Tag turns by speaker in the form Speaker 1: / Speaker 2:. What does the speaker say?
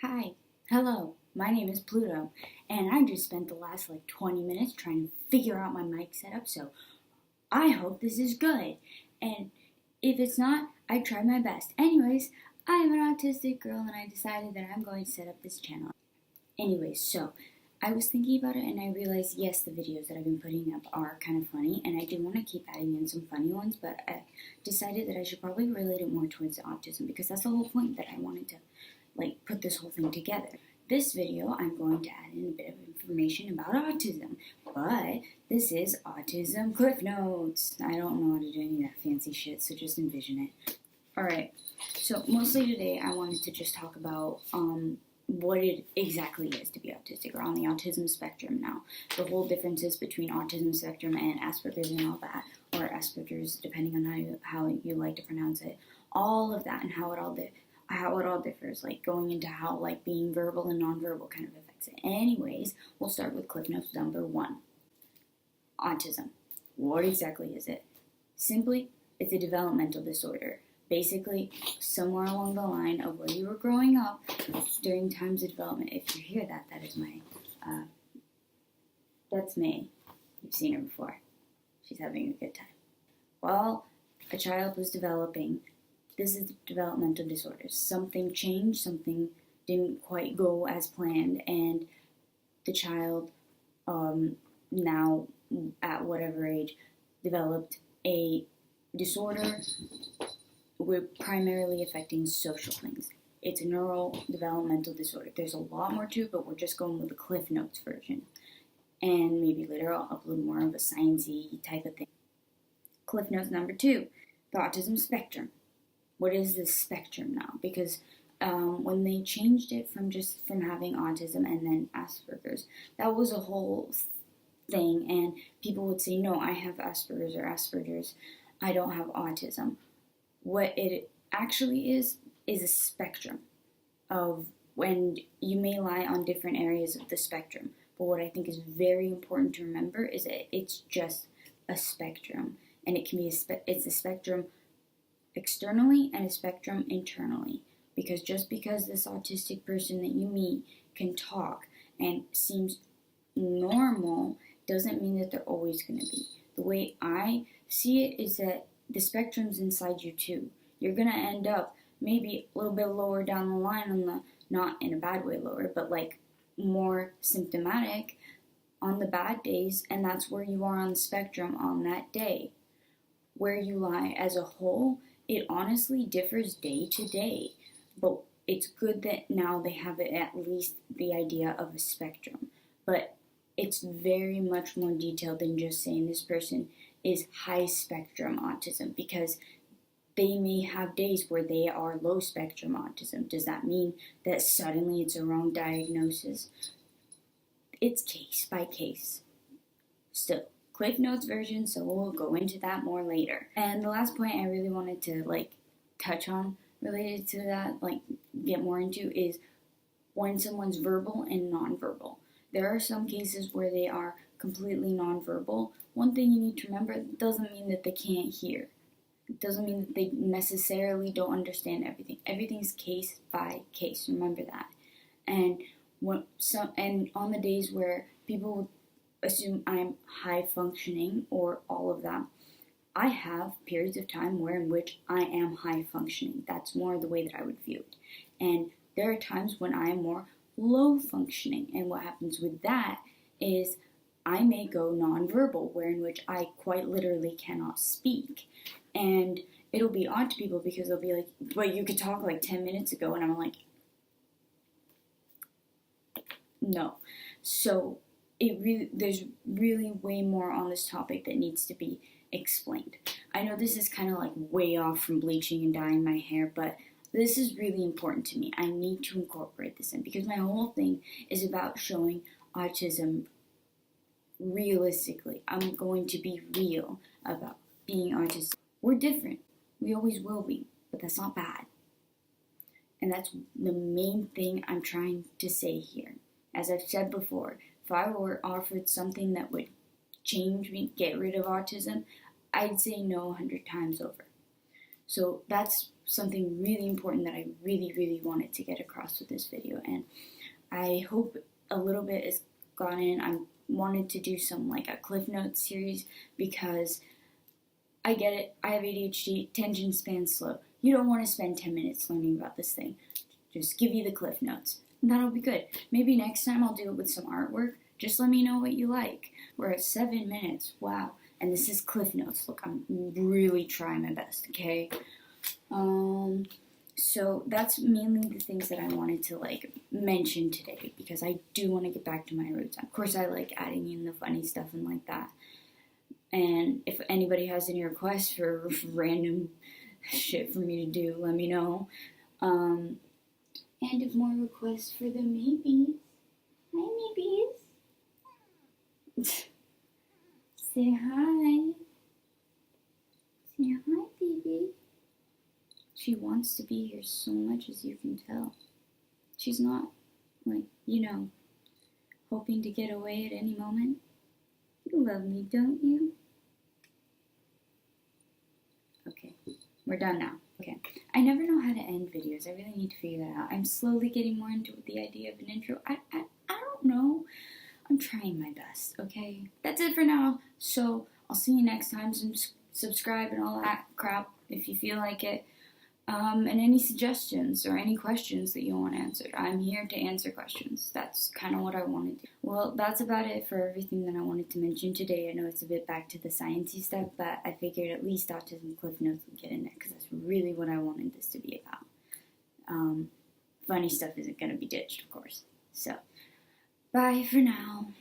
Speaker 1: Hi, hello, my name is Pluto, and I just spent the last 20 minutes trying to figure out my mic setup, so I hope this is good. And if it's not, I tried my best. Anyways, I am an autistic girl and I decided that I'm going to set up this channel. Anyways, so I was thinking about it and I realized, yes, the videos that I've been putting up are kind of funny, and I do want to keep adding in some funny ones, but I decided that I should probably relate it more towards autism because that's the whole point that I wanted to put this whole thing together. This video, I'm going to add in a bit of information about autism, but this is Autism Cliff Notes. I don't know how to do any of that fancy shit, so just envision it. Alright, so mostly today I wanted to just talk about what it exactly is to be autistic, or on the autism spectrum now. The whole differences between autism spectrum and Asperger's and all that, or Asperger's depending on how you like to pronounce it. All of that and how it all differs, going into how being verbal and nonverbal kind of affects it. Anyways, we'll start with Cliff Notes number 1. Autism. What exactly is it? Simply, it's a developmental disorder. Basically, somewhere along the line of where you were growing up during times of development. If you hear that, that is that's May. You've seen her before. She's having a good time. While a child was developing, this is developmental disorders. Something changed, something didn't quite go as planned, and the child, now at whatever age, developed a disorder primarily affecting social things. It's a neurodevelopmental disorder. There's a lot more to it, but we're just going with the Cliff Notes version. And maybe later I'll upload more of a sciencey type of thing. Cliff Notes number 2, the autism spectrum. What is this spectrum now? Because when they changed it from having autism and then Asperger's, that was a whole thing, and people would say, no, I have Asperger's, I don't have autism. What it actually is a spectrum of when you may lie on different areas of the spectrum. But what I think is very important to remember is that it's just a spectrum, and it can be it's a spectrum externally and a spectrum internally. Because just because this autistic person that you meet can talk and seems normal doesn't mean that they're always going to be. The way I see it is that the spectrum's inside you too. You're going to end up maybe a little bit lower down the line on the, not in a bad way lower, but more symptomatic on the bad days, and that's where you are on the spectrum on that day. Where you lie as a whole, it honestly differs day to day, but it's good that now they have it, at least the idea of a spectrum. But it's very much more detailed than just saying this person is high spectrum autism, because they may have days where they are low spectrum autism. Does that mean that suddenly it's a wrong diagnosis? It's case by case. Still, Cliff Notes version, so we'll go into that more later. And the last point I really wanted to touch on related to that, get more into, is when someone's verbal and nonverbal. There are some cases where they are completely nonverbal. One thing you need to remember, it doesn't mean that they can't hear. It doesn't mean that they necessarily don't understand everything. Everything's case by case. Remember that. And on the days where people would assume I'm high functioning or all of that, I have periods of time in which I am high functioning. That's more the way that I would view it. And there are times when I am more low functioning. And what happens with that is I may go nonverbal, in which I quite literally cannot speak. And it'll be odd to people because they'll be like, but you could talk 10 minutes ago. And I'm like, no. So there's really way more on this topic that needs to be explained. I know this is kind of way off from bleaching and dyeing my hair, but this is really important to me. I need to incorporate this in because my whole thing is about showing autism realistically. I'm going to be real about being autistic. We're different. We always will be, but that's not bad. And that's the main thing I'm trying to say here. As I've said before, if I were offered something that would change me, get rid of autism, I'd say no 100 times over. So that's something really important that I really wanted to get across with this video, and I hope a little bit is gone in. I wanted to do some like a Cliff Notes series because I get it. I have ADHD, attention span slow. You don't want to spend 10 minutes learning about this thing. Just give you the Cliff Notes. And that'll be good. Maybe next time I'll do it with some artwork. Just let me know what you like. We're at 7 minutes. Wow. And this is Cliff Notes. Look, I'm really trying my best, okay? So that's mainly the things that I wanted to like mention today because I do want to get back to my roots. Of course, I like adding in the funny stuff and like that. And if anybody has any requests for random shit for me to do, let me know. And if more requests for the maybes. Hi, maybes. Say hi. Say hi, baby. She wants to be here so much, as you can tell. She's not, like, hoping to get away at any moment. You love me, don't you? Okay, we're done now. Okay, I never know how to end videos. I really need to figure that out. I'm slowly getting more into the idea of an intro. I don't know. I'm trying my best, okay? That's it for now. So, I'll see you next time. Subscribe and all that crap if you feel like it. And any suggestions or any questions that you want answered. I'm here to answer questions. That's kind of what I wanted to do. Well, that's about it for everything that I wanted to mention today. I know it's a bit back to the sciencey stuff, but I figured at least Autism Cliff Notes would get in there because that's really what I wanted this to be about. Funny stuff isn't going to be ditched, of course. So, bye for now.